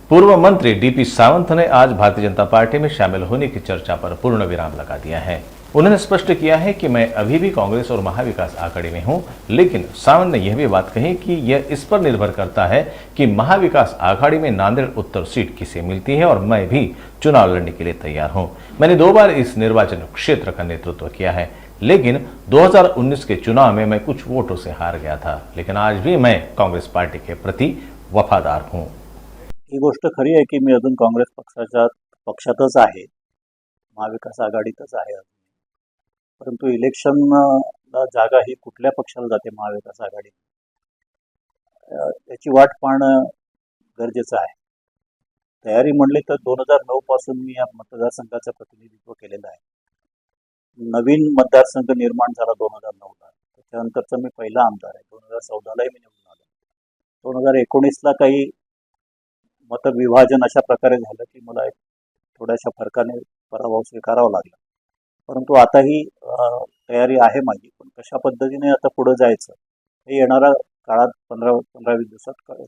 पूर्व मंत्री डीपी सावंत ने आज भारतीय जनता पार्टी में शामिल होने की चर्चा पर पूर्ण विराम लगा दिया है। उन्होंने स्पष्ट किया है कि मैं अभी भी कांग्रेस और महाविकास आघाड़ी में हूं, लेकिन सावंत ने यह भी बात कही कि यह इस पर निर्भर करता है कि महाविकास आघाड़ी में नांदेड़ उत्तर सीट किसे मिलती है और मैं भी चुनाव लड़ने के लिए तैयार हूं। मैंने 2 बार इस निर्वाचन क्षेत्र का नेतृत्व किया है, लेकिन 2019 के चुनाव में मैं कुछ वोटों से हार गया था, लेकिन आज भी मैं कांग्रेस पार्टी के प्रति वफादार हूं। ही गोष्ट खरी आहे की मी अजून काँग्रेस पक्षातच आहे, महाविकास आघाडीतच आहे अजून. परंतु इलेक्शनला जागा ही कुठल्या पक्षाला जाते महाविकास आघाडी, याची वाट पाहणं गरजेचं आहे. तयारी म्हणली तर 2009 पासून मी या मतदारसंघाचं प्रतिनिधित्व केलेलं आहे. नवीन मतदारसंघ निर्माण झाला 2009ला, त्याच्यानंतरचा मी पहिला आमदार आहे. 2014लाही मी निवडून आलो. 2019ला काही मतविभाजन अशा प्रकारे झालं की मला एक थोड्याशा फरकाने पराभव स्वीकारावा लागला. परंतु आताही तयारी आहे माझी, पण कशा पद्धतीने आता पुढे जायचं हे येणाऱ्या काळात 15-20 दिवसात कळेल.